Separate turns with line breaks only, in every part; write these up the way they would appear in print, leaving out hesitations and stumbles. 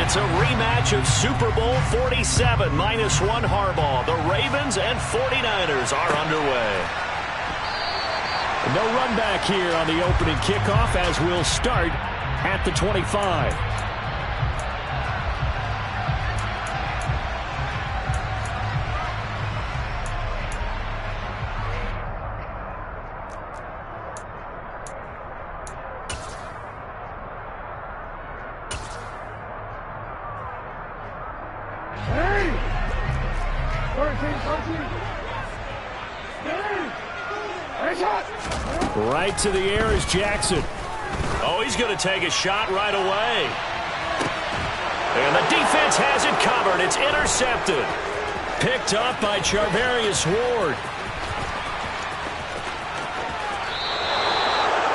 It's a rematch of Super Bowl 47, -1 Harbaugh. The Ravens and 49ers are underway.
No run back here on the opening kickoff as we'll start at the 25. Right to the air is Jackson.
Oh, he's going to take a shot right away. And the defense has it covered. It's intercepted. Picked up by Charvarius Ward.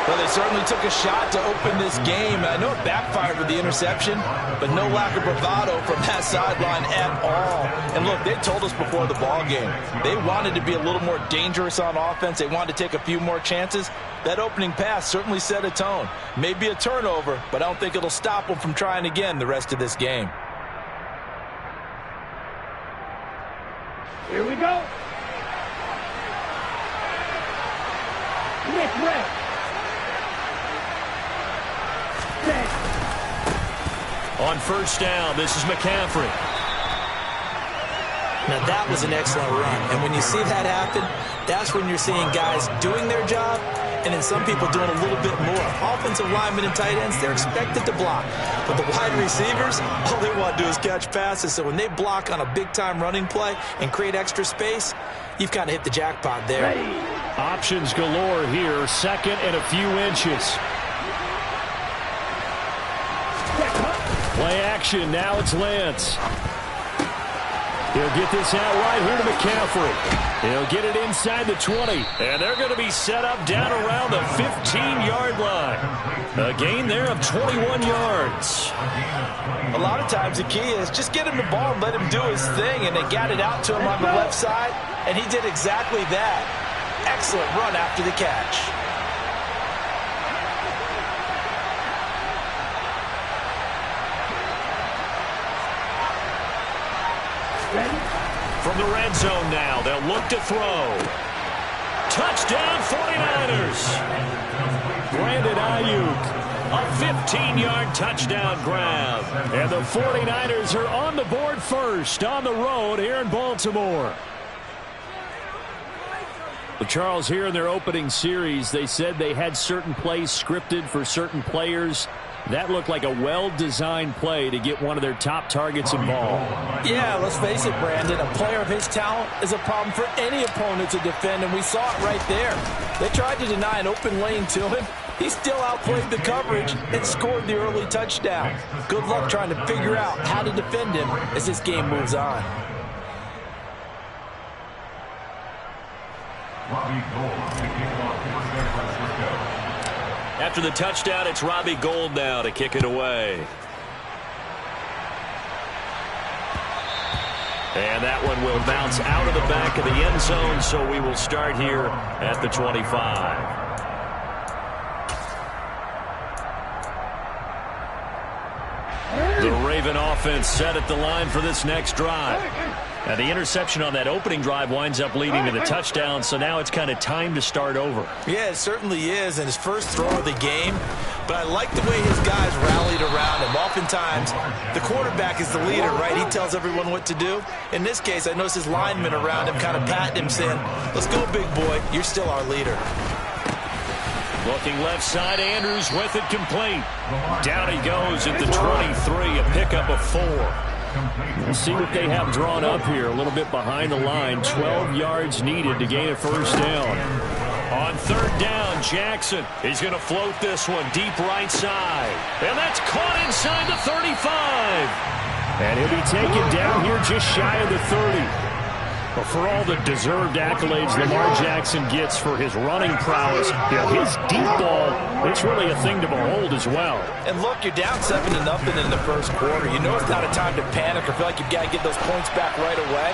Well, they certainly took a shot to open this game. I know it backfired with the interception, but no lack of bravado from that sideline at all. And look, they told us before the ball game, they wanted to be a little more dangerous on offense. They wanted to take a few more chances. That opening pass certainly set a tone. Maybe a turnover, but I don't think it'll stop them from trying again the rest of this game.
Here we go. Nick Ray.
On first down, this is McCaffrey.
Now that was an excellent run, and when you see that happen, that's when you're seeing guys doing their job, and then some people doing a little bit more. Offensive linemen and tight ends, they're expected to block, but the wide receivers, all they want to do is catch passes. So when they block on a big-time running play and create extra space, you've kind of hit the jackpot there.
Options galore here, second and a few inches. Play action, now it's Lance. He'll get this out right here to McCaffrey. He'll get it inside the 20.
And they're going to be set up down around the 15-yard line. A gain there of 21 yards.
A lot of times the key is just get him the ball and let him do his thing, and they got it out to him on the left side, and he did exactly that. Excellent run after the catch.
From the red zone now, they'll look to throw. Touchdown 49ers.
Brandon Ayuk.
A 15-yard touchdown grab.
And the 49ers are on the board first on the road here in Baltimore. Well, Charles, here in their opening series, they said they had certain plays scripted for certain players. That looked like a well-designed play to get one of their top targets involved.
Yeah, let's face it, Brandon. A player of his talent is a problem for any opponent to defend, and we saw it right there. They tried to deny an open lane to him. He still outplayed the coverage and scored the early touchdown. Good luck trying to figure out how to defend him as this game moves on.
After the touchdown, it's Robbie Gould now to kick it away. And that one will bounce out of the back of the end zone, so we will start here at the 25. The Raven offense set at the line for this next drive. Now, the interception on that opening drive winds up leading to the touchdown, so now it's kind of time to start over.
Yeah, it certainly is, and his first throw of the game. But I like the way his guys rallied around him. Oftentimes, the quarterback is the leader, right? He tells everyone what to do. In this case, I noticed his linemen around him kind of patting him, saying, "Let's go, big boy. You're still our leader."
Looking left side, Andrews with it complete. Down he goes at the 23, a pickup of 4.
We'll see what they have drawn up here. A little bit behind the line. 12 yards needed to gain a first down.
On third down, Jackson. He's going to float this one deep right side. And that's caught inside the 35.
And he'll be taken down here just shy of the 30. But for all the deserved accolades Lamar Jackson gets for his running prowess, his deep ball, it's really a thing to behold as well.
And look, you're down 7-0 in the first quarter. You know it's not a time to panic or feel like you've got to get those points back right away.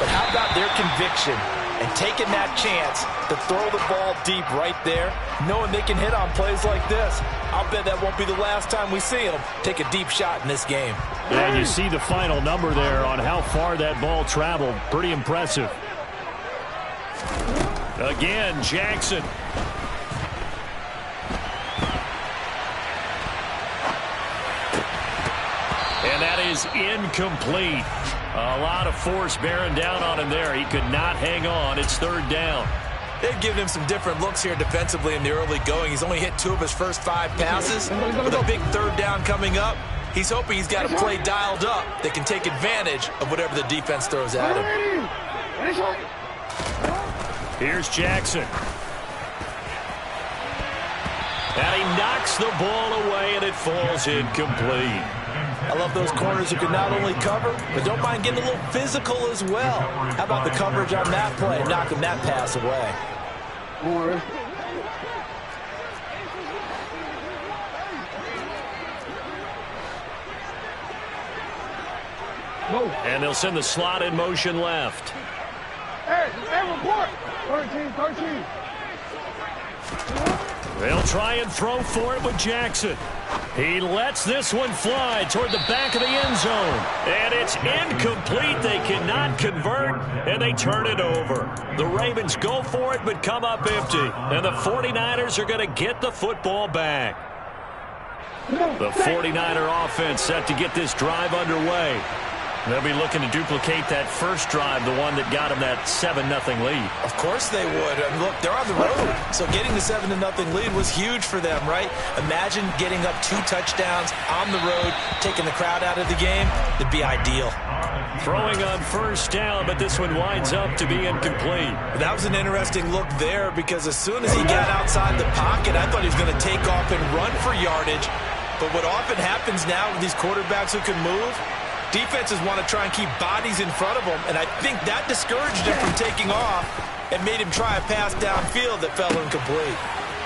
But how about their conviction and taking that chance to throw the ball deep right there, knowing they can hit on plays like this?
I'll bet that won't be the last time we see him take a deep shot in this game.
And you see the final number there on how far that ball traveled. Pretty impressive. Again, Jackson. And that is incomplete. A lot of force bearing down on him there. He could not hang on. It's third down.
They've given him some different looks here defensively in the early going. He's only hit 2 of his first 5 passes. With a big third down coming up, he's hoping he's got a play dialed up that can take advantage of whatever the defense throws at him.
Here's Jackson. And he knocks the ball away, and it falls incomplete.
I love those corners who can not only cover, but don't mind getting a little physical as well. How about the coverage on that play, knocking that pass away?
And they'll send the slot in motion left.
Hey, report. 13.
They'll try and throw for it with Jackson. He lets this one fly toward the back of the end zone. And it's incomplete. They cannot convert, and they turn it over. The Ravens go for it, but come up empty. And the 49ers are going to get the football back. The 49er offense set to get this drive underway. They'll be looking to duplicate that first drive, the one that got them that 7-0 lead.
Of course they would. I mean, look, they're on the road. So getting the 7-0 lead was huge for them, right? Imagine getting up 2 touchdowns on the road, taking the crowd out of the game. It'd be ideal.
Throwing on first down, but this one winds up to be incomplete.
That was an interesting look there because as soon as he got outside the pocket, I thought he was going to take off and run for yardage. But what often happens now with these quarterbacks who can move, defenses want to try and keep bodies in front of them, and I think that discouraged him from taking off and made him try a pass downfield that fell incomplete.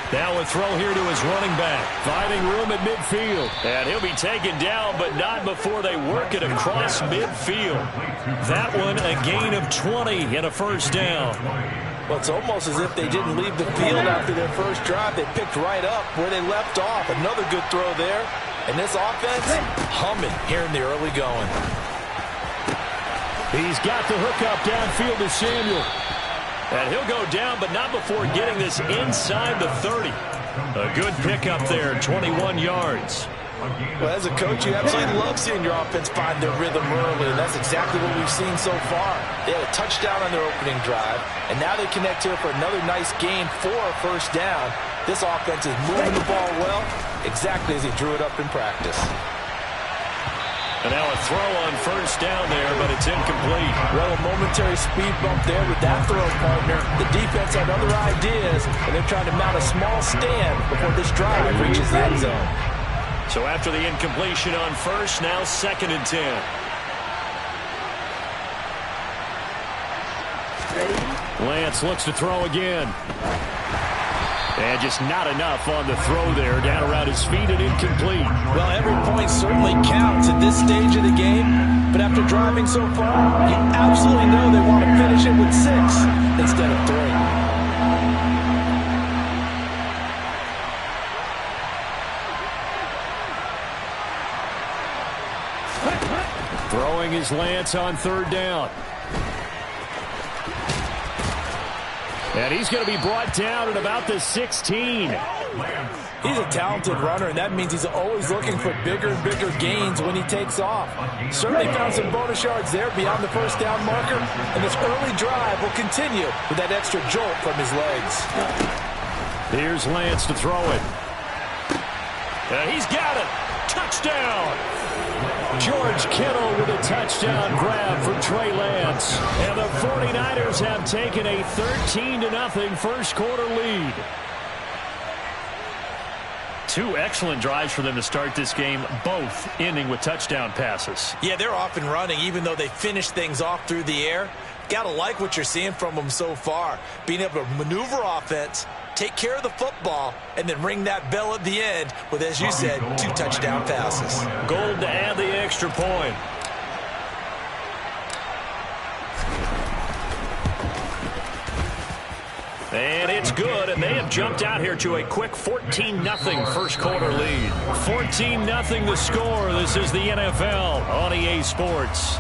Now a throw here to his running back, finding room at midfield. And he'll be taken down, but not before they work it across midfield. That one a gain of 20 and a first down.
Well, it's almost as if they didn't leave the field after their first drive. They picked right up where they left off. Another good throw there. And this offense, humming here in the early going.
He's got the hookup downfield to Samuel. And he'll go down, but not before getting this inside the 30. A good pickup there, 21 yards.
Well, as a coach, you absolutely love seeing your offense find their rhythm early, and that's exactly what we've seen so far. They had a touchdown on their opening drive, and now they connect here for another nice gain for a first down. This offense is moving the ball well, exactly as he drew it up in practice.
And now a throw on first down there, but it's incomplete.
Well, a momentary speed bump there with that throw, partner. The defense had other ideas, and they're trying to mount a small stand before this drive reaches the end zone.
So after the incompletion on first, now 2nd and 10. Lance looks to throw again. And just not enough on the throw there. Down around his feet and incomplete.
Well, every point certainly counts at this stage of the game. But after driving so far, you absolutely know they want to finish it with 6 instead of 3.
Throwing his Lance on 3rd down. And he's going to be brought down at about the 16.
He's a talented runner, and that means he's always looking for bigger and bigger gains when he takes off. Certainly found some bonus yards there beyond the first down marker, and this early drive will continue with that extra jolt from his legs.
Here's Lance to throw it. And he's got it. Touchdown. George Kittle with a touchdown grab for Trey Lance. And the 49ers have taken a 13-0 first quarter lead. 2 excellent drives for them to start this game, both ending with touchdown passes.
Yeah, they're off and running, even though they finished things off through the air. Got to like what you're seeing from them so far. Being able to maneuver offense, take care of the football, and then ring that bell at the end with, as you said, 2 touchdown passes.
Gold to add the extra point.
And it's good, and they have jumped out here to a quick 14-0 first quarter lead. 14-0 the score. This is the NFL on EA Sports.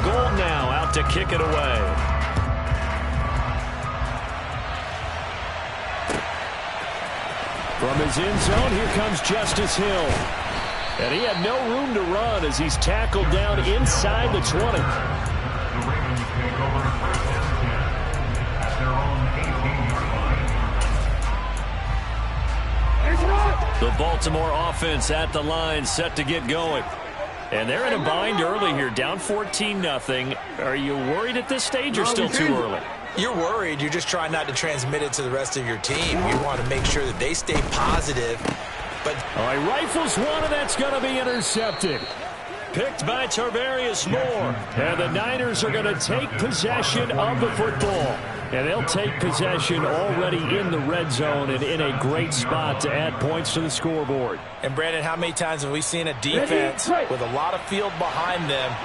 Gold now out to kick it away. From his end zone, here comes Justice Hill. And he had no room to run as he's tackled down inside the 20. The Baltimore offense at the line, set to get going. And they're in a bind early here, down 14-0. Are you worried at this stage or still too early?
You're worried. You're just trying not to transmit it to the rest of your team. You want to make sure that they stay positive. But
all right, rifles one, and that's going to be intercepted.
Picked by Tarvarius Moore.
And the Niners are going to take possession of the football. And they'll take possession already in the red zone and in a great spot to add points to the scoreboard.
And, Brandon, how many times have we seen a defense with a lot of field behind them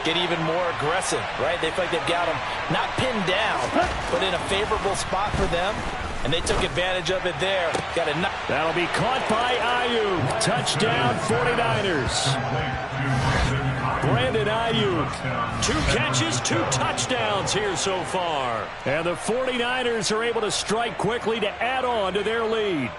get even more aggressive, right? They feel like they've got them not pinned down, but in a favorable spot for them, and they took advantage of it there.
That'll be caught by Ayuk. Touchdown, 49ers. Brandon Ayuk.
2 catches, 2 touchdowns here so far.
And the 49ers are able to strike quickly to add on to their lead.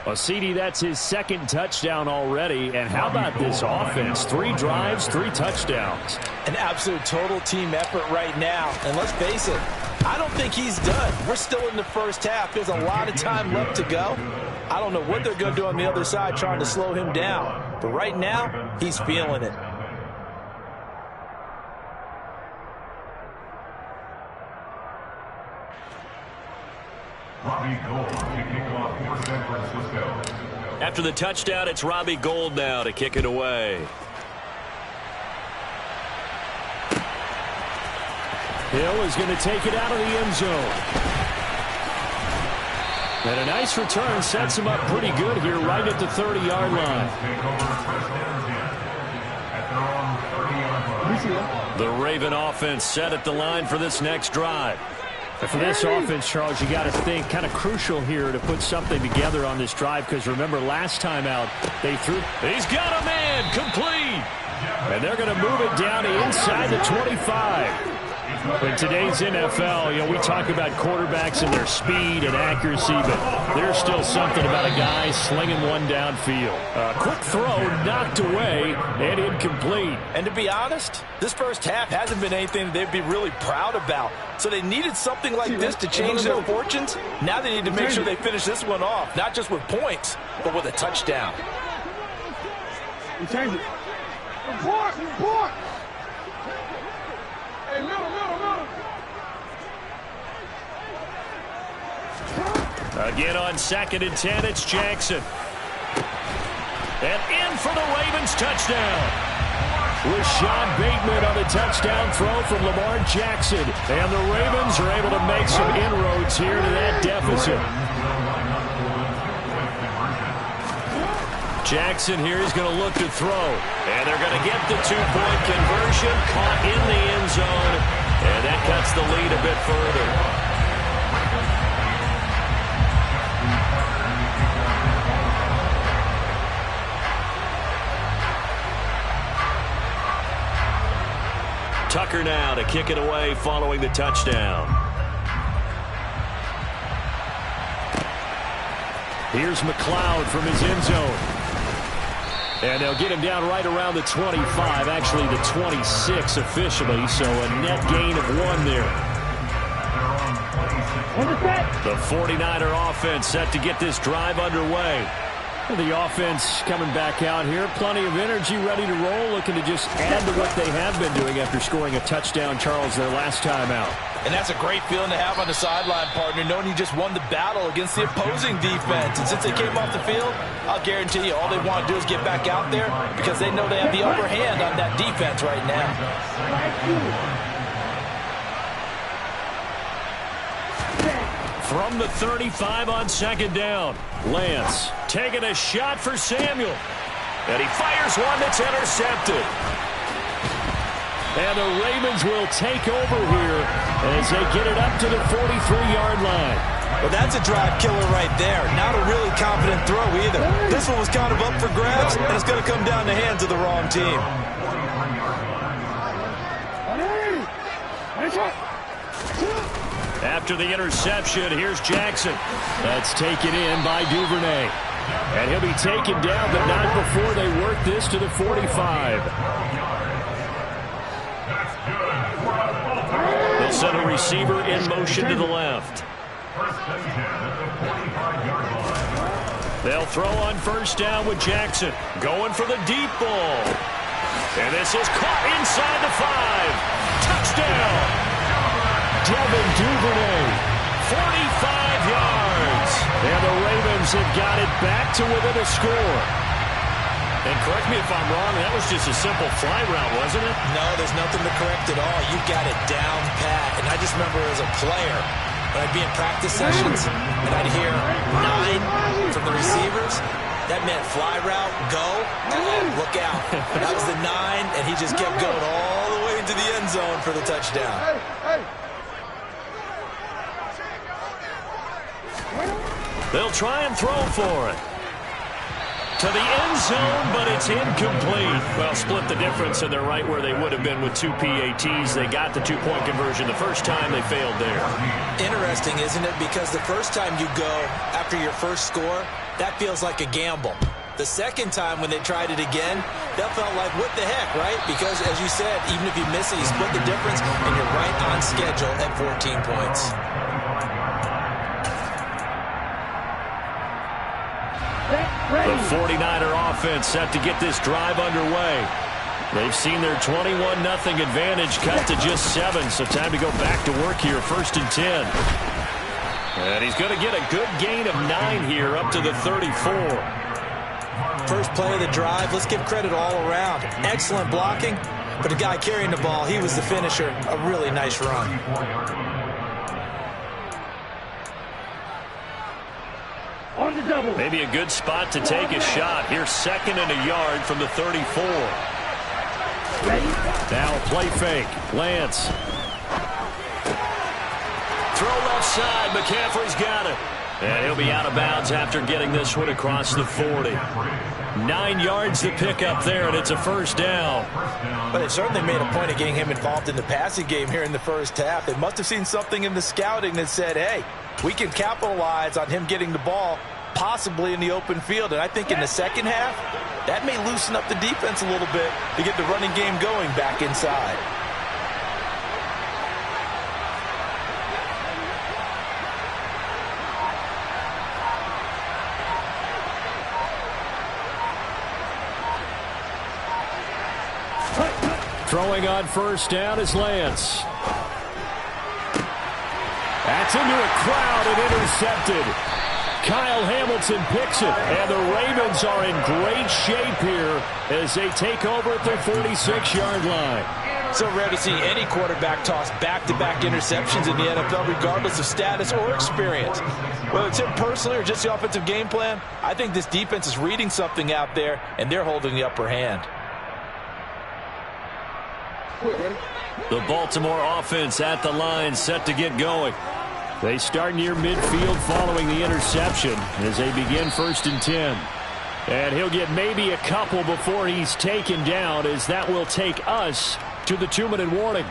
Osidi, that's his second touchdown already. And how about this offense? 3 drives, 3 touchdowns.
An absolute total team effort right now. And let's face it, I don't think he's done. We're still in the first half. There's a lot of time left to go. I don't know what they're going to do on the other side trying to slow him down. But right now, he's feeling it.
Robbie Gould to kick off for San Francisco.
After the touchdown, it's Robbie Gould now to kick it away.
Hill is going to take it out of the end zone. And a nice return sets him up pretty good here right at the 30-yard line.
The Raven offense set at the line for this next drive.
And for this offense, Charles, you got to think kind of crucial here to put something together on this drive, because remember last time out they threw.
He's got a man complete.
And they're going to move it down to inside the 25. In today's NFL, we talk about quarterbacks and their speed and accuracy, but there's still something about a guy slinging one downfield. Quick throw knocked away and incomplete.
And to be honest, this first half hasn't been anything they'd be really proud about. So they needed something like this to change their fortunes. Now they need to make sure they finish this one off, not just with points, but with a touchdown.
You change it. Report! Hey, middle.
Again on 2nd and 10, it's Jackson. And in for the Ravens touchdown.
Rashad Bateman on the touchdown throw from Lamar Jackson. And the Ravens are able to make some inroads here to that deficit.
Jackson here is going to look to throw. And they're going to get the 2-point conversion, caught in the end zone. And that cuts the lead a bit further. Tucker now to kick it away following the touchdown.
Here's McLeod from his end zone. And they'll get him down right around the 25, actually the 26 officially, so a net gain of 1 there.
The 49er offense set to get this drive underway.
The offense coming back out here. Plenty of energy, ready to roll, looking to just add to what they have been doing after scoring a touchdown, Charles, their last time out.
And that's a great feeling to have on the sideline, partner, knowing you just won the battle against the opposing defense. And since they came off the field, I'll guarantee you all they want to do is get back out there because they know they have the upper hand on that defense right now.
From the 35 on second down, Lance taking a shot for Samuel. And he fires one that's intercepted. And the Ravens will take over here as they get it up to the 43-yard line.
Well, that's a drive killer right there. Not a really confident throw either. This one was kind of up for grabs, and it's going to come down the hands of the wrong team.
After the interception, here's Jackson.
That's taken in by Duvernay. And he'll be taken down, but not before they work this to the 45.
They'll send a receiver in motion to the left. They'll throw on first down with Jackson. Going for the deep ball. And this is caught inside the 5. Touchdown!
Devin Duvernay.
45 yards.
And the Ravens have got it back to within a score.
And correct me if I'm wrong, that was just a simple fly route, wasn't it?
No, there's nothing to correct at all. You got it down pat. And I just remember as a player, when I'd be in practice sessions and I'd hear 9 from the receivers, that meant fly route, go, look out. That was the 9, and he just kept going all the way into the end zone for the touchdown.
They'll try and throw for it. To the end zone, but it's incomplete. Well, split the difference, and they're right where they would have been with 2 PATs. They got the 2-point conversion the first time. They failed there.
Interesting, isn't it? Because the first time you go after your first score, that feels like a gamble. The second time when they tried it again, that felt like, what the heck, right? Because, as you said, even if you miss it, you split the difference, and you're right on schedule at 14 points.
The 49er offense set to get this drive underway. They've seen their 21-0 advantage cut to just 7, so time to go back to work here, 1st and 10. And he's going to get a good gain of 9 here, up to the 34.
First play of the drive, let's give credit all around. Excellent blocking, but the guy carrying the ball, he was the finisher. A really nice run.
Maybe a good spot to take a shot. Here's 2nd and a yard from the 34.
Now play fake. Lance.
Throw left side. McCaffrey's got it. And he'll be out of bounds after getting this one across the 40. 9 yards to pick up there, and it's a first down.
But they certainly made a point of getting him involved in the passing game here in the first half. They must have seen something in the scouting that said, hey, we can capitalize on him getting the ball possibly in the open field. And I think in the second half, that may loosen up the defense a little bit to get the running game going back inside.
Throwing on first down is Lance. That's into a crowd and intercepted. Kyle Hamilton picks it, and the Ravens are in great shape here as they take over at their 46-yard line.
So rare to see any quarterback toss back-to-back interceptions in the NFL, regardless of status or experience. Whether it's him personally or just the offensive game plan, I think this defense is reading something out there, and they're holding the upper hand.
The Baltimore offense at the line, set to get going.
They start near midfield following the interception as they begin 1st and 10. And he'll get maybe a couple before he's taken down, as that will take us to the 2-minute warning.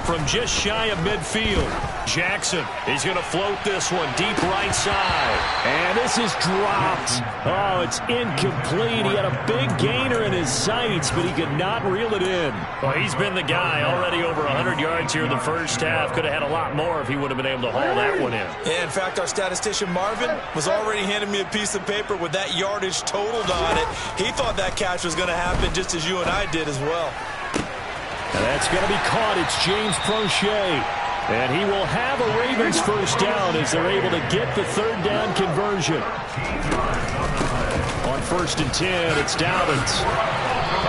From just shy of midfield, Jackson, he's going to float this one deep right side.
And this is dropped. Oh, it's incomplete. He had a big gainer in his sights, but he could not reel it in.
Well, he's been the guy. Already over 100 yards here in the first half. Could have had a lot more if he would have been able to haul that one in.
Yeah, in fact, our statistician Marvin was already handing me a piece of paper with that yardage totaled on it. He thought that catch was going to happen just as you and I did as well.
And that's going to be caught. It's James Prochet. And he will have a Ravens first down as they're able to get the third down conversion. On 1st and 10, it's Dobbins.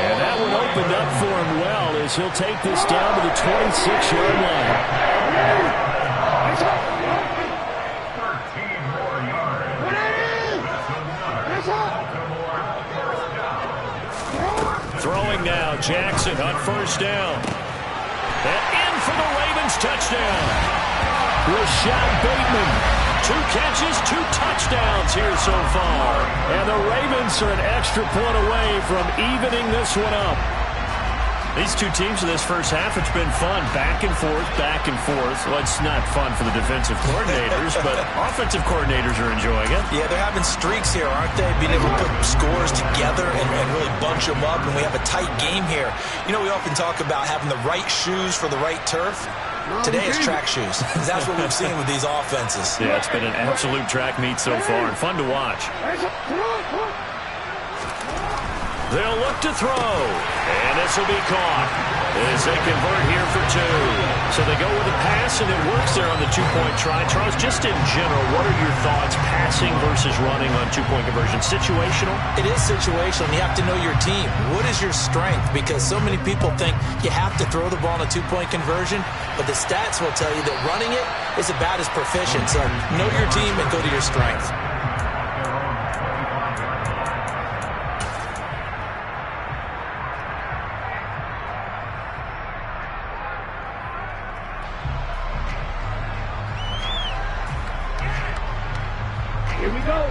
And that one opened up for him well as he'll take this down to the 26-yard line.
13 more yards.
Throwing now, Jackson on 1st down. And in for the Ravens touchdown. Rashad Bateman, 2 catches, 2 touchdowns here so far. And the Ravens are an extra point away from evening this one up.
These two teams in this first half, it's been fun. Back and forth, back and forth. Well, it's not fun for the defensive coordinators, but offensive coordinators are enjoying it.
Yeah, they're having streaks here, aren't they? Being able to put scores together and really bunch them up, and we have a tight game here. You know, we often talk about having the right shoes for the right turf. Today it's track shoes. That's what we've seen with these offenses.
Yeah, it's been an absolute track meet so far and fun to watch.
They'll look to throw, and this will be caught as they convert here for 2. So they go with a pass, and it works there on the 2-point try. Charles, just in general, what are your thoughts passing versus running on 2-point conversion? Situational?
It is situational, and you have to know your team. What is your strength? Because so many people think you have to throw the ball in a 2-point conversion, but the stats will tell you that running it is about as proficient. So know your team and go to your strength.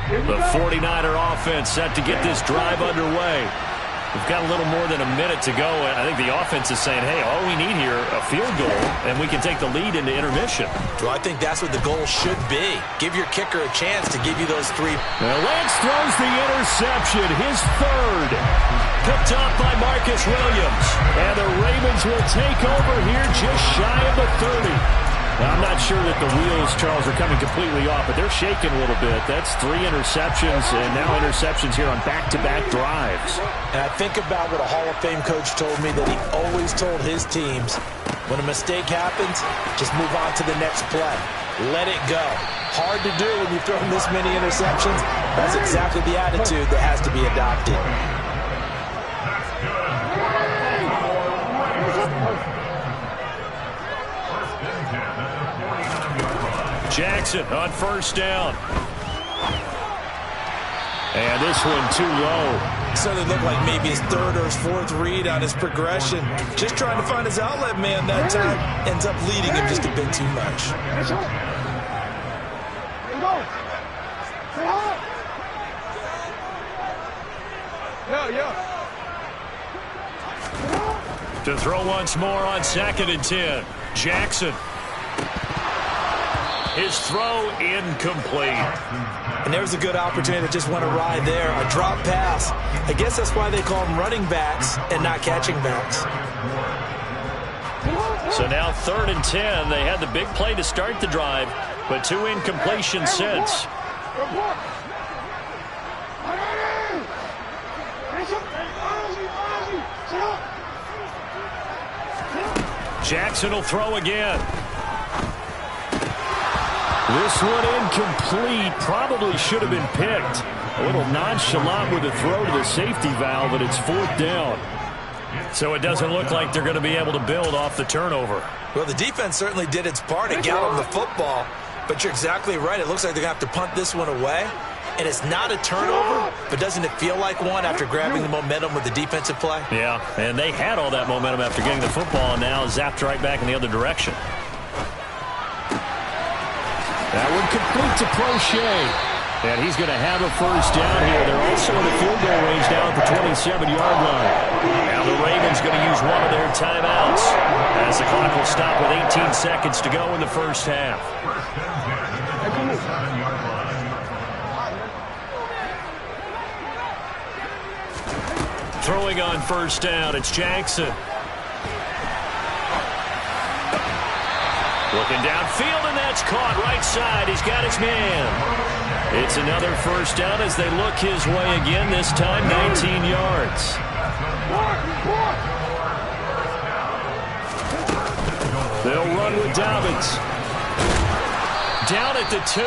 The 49er offense set to get this drive underway. We've got a little more than a minute to go. I think the offense is saying, hey, all we need here, a field goal, and we can take the lead into intermission.
Well, I think that's what the goal should be. Give your kicker a chance to give you those 3.
Now Lance throws the interception, his 3rd. Picked up by Marcus Williams. And the Ravens will take over here just shy of the 30. Now, I'm not sure that the wheels, Charles, are coming completely off, but they're shaking a little bit. That's 3 interceptions, and now interceptions here on back-to-back drives.
And I think about what a Hall of Fame coach told me, that he always told his teams, when a mistake happens, just move on to the next play. Let it go. Hard to do when you've thrown this many interceptions. That's exactly the attitude that has to be adopted.
Jackson on 1st down. And this one too low.
So it looked like maybe his 3rd or his 4th read on his progression. Just trying to find his outlet man that time. Ends up leading him just a bit too much.
To throw once more on 2nd and 10. Jackson. His throw incomplete.
And there's a good opportunity to just want to ride there. A drop pass. I guess that's why they call them running backs and not catching backs.
So now 3rd and 10. They had the big play to start the drive, but 2 incompletions since. Jackson will throw again. This one incomplete. Probably should have been picked. A little nonchalant with a throw to the safety valve, but it's 4th down. So it doesn't look like they're going to be able to build off the turnover.
Well, the defense certainly did its part to got them the football, but you're exactly right. It looks like they're going to have to punt this one away. And it's not a turnover, but doesn't it feel like one after grabbing the momentum with the defensive play?
Yeah, and they had all that momentum after getting the football, and now zapped right back in the other direction. That one complete to Prochet. And he's going to have a first down here. They're also in the field goal range now at the 27-yard line. Now the Ravens going to use one of their timeouts as the clock will stop with 18 seconds to go in the first half. Throwing on 1st down, it's Jackson. Looking downfield, and that's caught right side. He's got his man. It's another first down as they look his way again, this time 19 yards. They'll run with Dobbins.
Down at the 2.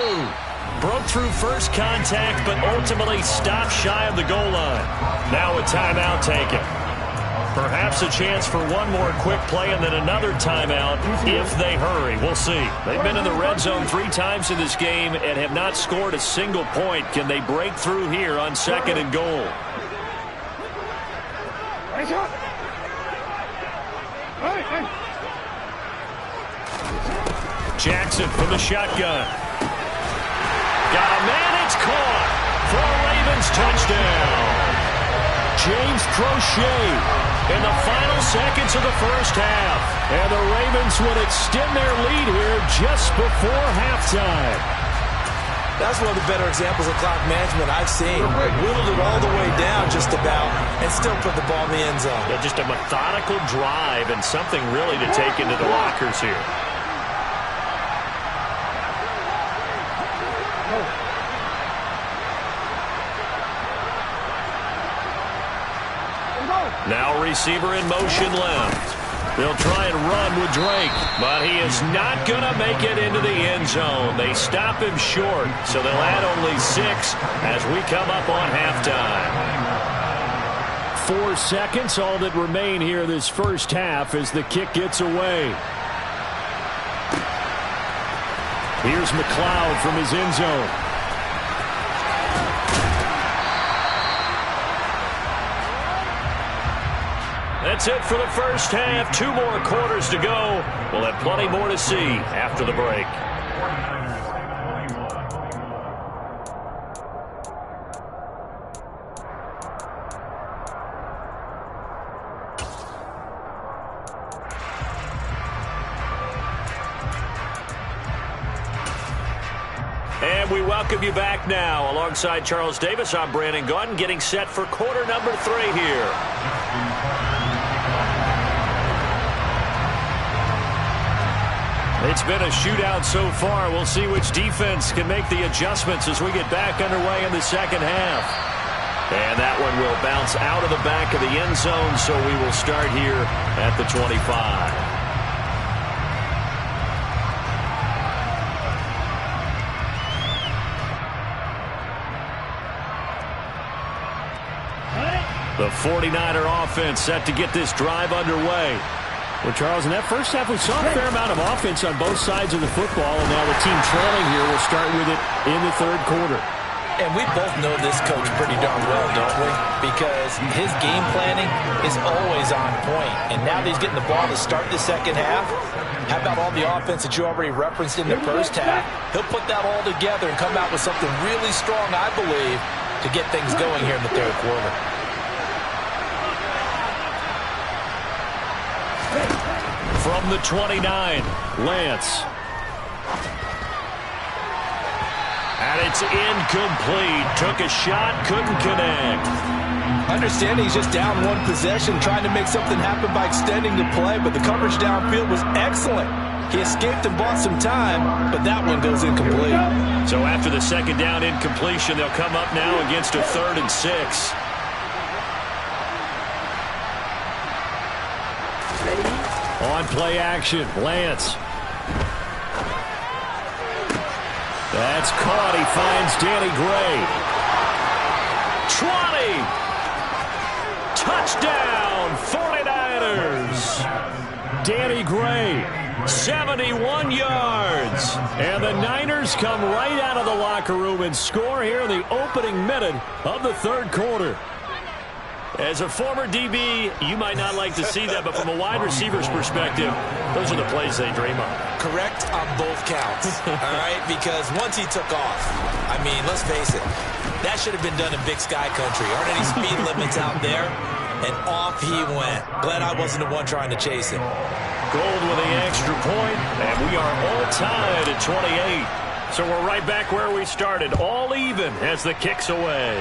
Broke through first contact, but ultimately stopped shy of the goal line. Now a timeout taken. Perhaps a chance for one more quick play and then another timeout if they hurry. We'll see. They've been in the red zone 3 times in this game and have not scored a single point. Can they break through here on 2nd and goal? Jackson from the shotgun. Got a man, it's caught for a Ravens touchdown. James Crochet in the final seconds of the first half. And the Ravens would extend their lead here just before halftime.
That's one of the better examples of clock management I've seen. Whittled it all the way down just about and still put the ball in the end zone.
Yeah, just a methodical drive and something really to take into the lockers here. Now receiver in motion left. They'll try and run with Drake, but he is not going to make it into the end zone. They stop him short, so they'll add only 6 as we come up on halftime.
4 seconds, all that remain here this first half as the kick gets away. Here's McLeod from his end zone.
That's it for the first half. 2 more quarters to go. We'll have plenty more to see after the break. And we welcome you back now. Alongside Charles Davis, I'm Brandon Gaudin, getting set for quarter number 3 here. It's been a shootout so far. We'll see which defense can make the adjustments as we get back underway in the second half. And that one will bounce out of the back of the end zone, so we will start here at the 25. The 49er offense set to get this drive underway.
Well, Charles, in that first half, we saw a fair amount of offense on both sides of the football, and now the team trailing here will start with it in the third quarter.
And we both know this coach pretty darn well, don't we? Because his game planning is always on point. And now that he's getting the ball to start the second half, how about all the offense that you already referenced in the first half? He'll put that all together and come out with something really strong, I believe, to get things going here in the third quarter.
From the 29, Lance. And it's incomplete. Took a shot, couldn't connect.
Understanding he's just down 1 possession, trying to make something happen by extending the play, but the coverage downfield was excellent. He escaped and bought some time, but that one goes incomplete.
So after the second down incompletion, they'll come up now against a 3rd and 6.
On play action, Lance. That's caught. He finds Danny Gray.
20! Touchdown, 49ers! Danny Gray, 71 yards. And the Niners come right out of the locker room and score here in the opening minute of the third quarter. As a former DB, you might not like to see that, but from a wide receiver's perspective, those are the plays they dream of.
Correct on both counts, all right? Because once he took off, I mean, let's face it, that should have been done in Big Sky Country. Aren't any speed limits out there? And off he went. Glad I wasn't the one trying to chase him.
Gold with the extra point, and we are all tied at 28. So we're right back where we started, all even as the kick's away.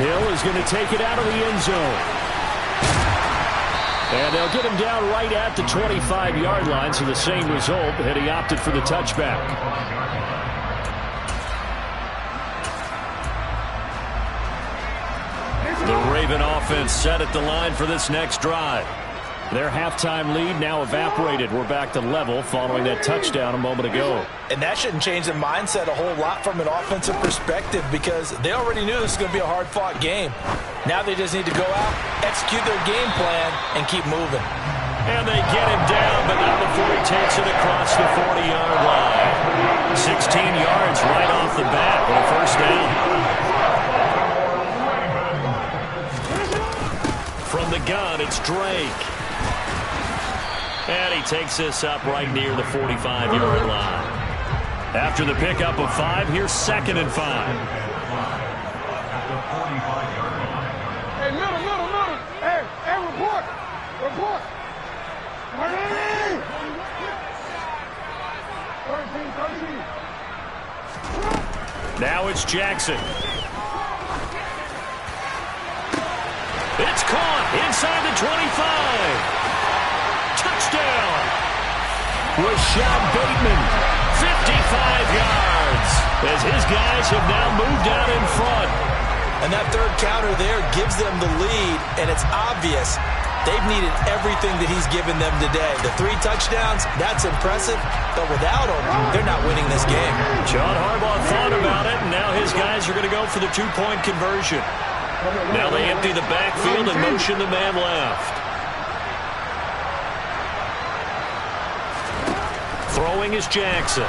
Hill is going to take it out of the end zone. And they'll get him down right at the 25-yard line, so the same result, and he opted for the touchback.
The Raven offense set at the line for this next drive.
Their halftime lead now evaporated. We're back to level following that touchdown a moment ago.
And that shouldn't change the mindset a whole lot from an offensive perspective because they already knew this was going to be a hard-fought game. Now they just need to go out, execute their game plan, and keep moving.
And they get him down, but not before he takes it across the 40-yard line. 16 yards right off the bat with a first down. From the gun, it's Drake. And he takes this up right near the 45-yard line. After the pickup of 5, here's 2nd and 5.
Hey, middle. Hey, report. Report. 13.
Now it's Jackson. It's caught inside the 25. Touchdown. Rashad Bateman, 55 yards, as his guys have now moved out in front.
And that third counter there gives them the lead, and it's obvious they've needed everything that he's given them today. The 3 touchdowns, that's impressive, but without him, they're not winning this game.
John Harbaugh thought about it, and now his guys are going to go for the 2-point conversion. Now they empty the backfield and motion the man left. Throwing is Jackson.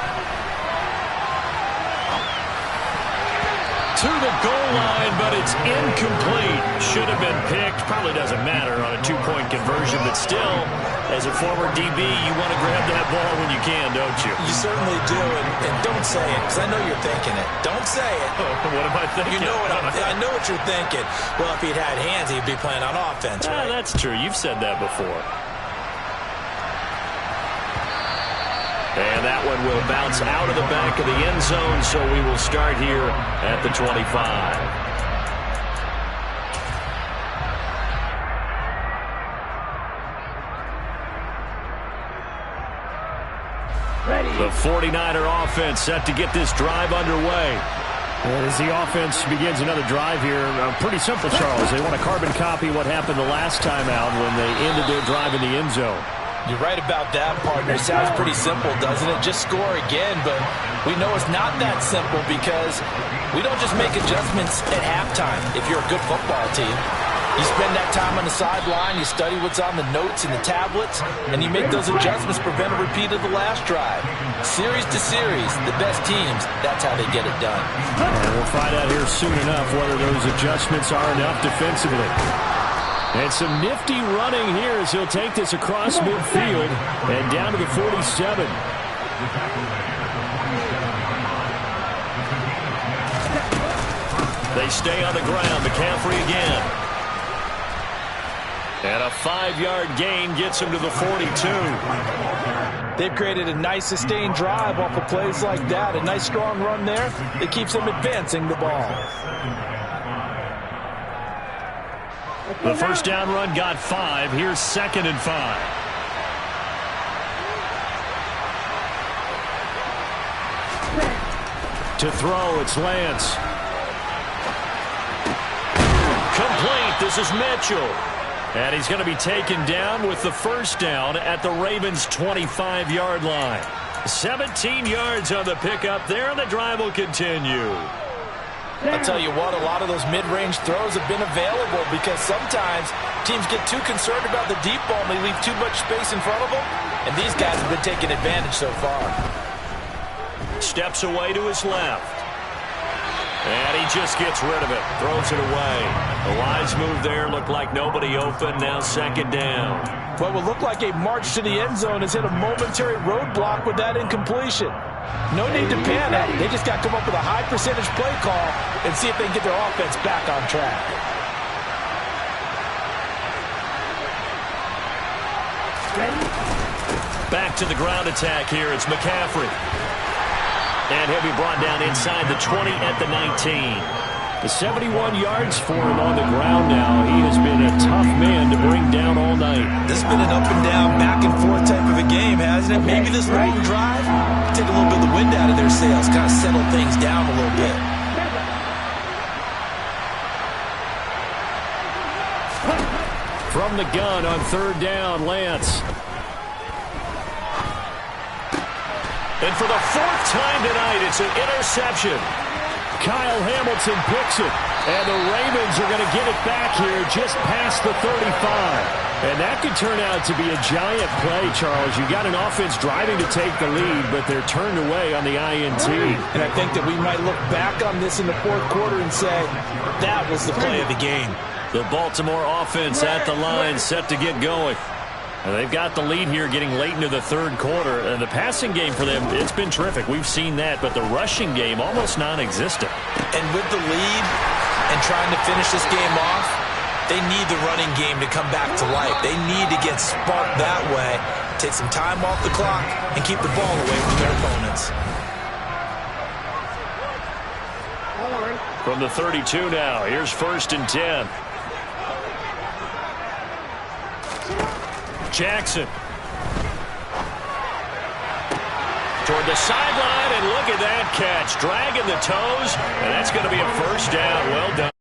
To the goal line, but it's incomplete. Should have been picked. Probably doesn't matter on a 2-point conversion, but still, as a former DB, you want to grab that ball when you can, don't you?
You certainly do, and don't say it, because I know you're thinking it. Don't say it.
What am I thinking?
You know what I know what you're thinking. Well, if he'd had hands, he'd be playing on offense, right?
That's true. You've said that before. And that one will bounce out of the back of the end zone, so we will start here at the 25. The 49er offense set to get this drive underway.
As the offense begins another drive here, pretty simple, Charles. They want to carbon copy what happened the last time out when they ended their drive in the end zone.
You're right about that, partner. It sounds pretty simple, doesn't it? Just score again, but we know it's not that simple because we don't just make adjustments at halftime if you're a good football team. You spend that time on the sideline, you study what's on the notes and the tablets, and you make those adjustments to prevent a repeat of the last drive. Series to series, the best teams, that's how they get it done.
And we'll find out here soon enough whether those adjustments are enough defensively. And some nifty running here as he'll take this across midfield and down to the 47.
They stay on the ground. McCaffrey again. And a 5-yard gain gets him to the 42.
They've created a nice sustained drive off of plays like that. A nice strong run there. It keeps them advancing the ball.
The first down run got 5. Here's 2nd and 5.
To throw, it's Lance.
Complete. This is Mitchell. And he's going to be taken down with the first down at the Ravens' 25-yard line. 17 yards on the pickup there, and the drive will continue.
I'll tell you what, a lot of those mid-range throws have been available because sometimes teams get too concerned about the deep ball and they leave too much space in front of them, and these guys have been taking advantage so far.
Steps away to his left. And he just gets rid of it, throws it away. A wise move there, looked like nobody open, now 2nd down.
What would look like a march to the end zone has hit a momentary roadblock with that incompletion. No need to panic. They just got to come up with a high percentage play call and see if they can get their offense back on track.
Back to the ground attack here. It's McCaffrey. And he'll be brought down inside the 20 at the 19.
The 71 yards for him on the ground now. He has been a tough man to bring down all night.
This has been an up and down, back and forth type of a game, hasn't it? Maybe this long drive take a little bit of the wind out of their sails, kind of settle things down a little bit.
From the gun on third down. Lance.
And for the fourth time tonight, it's an interception.
Kyle Hamilton picks it. And the Ravens are going to get it back here just past the 35. And that could turn out to be a giant play, Charles. You got an offense driving to take the lead, but they're turned away on the INT.
And I think that we might look back on this in the fourth quarter and say, that was the play of the game.
The Baltimore offense at the line, set to get going. And they've got the lead here getting late into the third quarter. And the passing game for them, it's been terrific. We've seen that, but the rushing game almost non-existent.
And with the lead and trying to finish this game off, they need the running game to come back to life. They need to get sparked that way, take some time off the clock, and keep the ball away from their opponents.
From the 32 now, here's 1st and 10. Jackson. Toward the sideline, and look at that catch. Dragging the toes, and that's going to be a first down.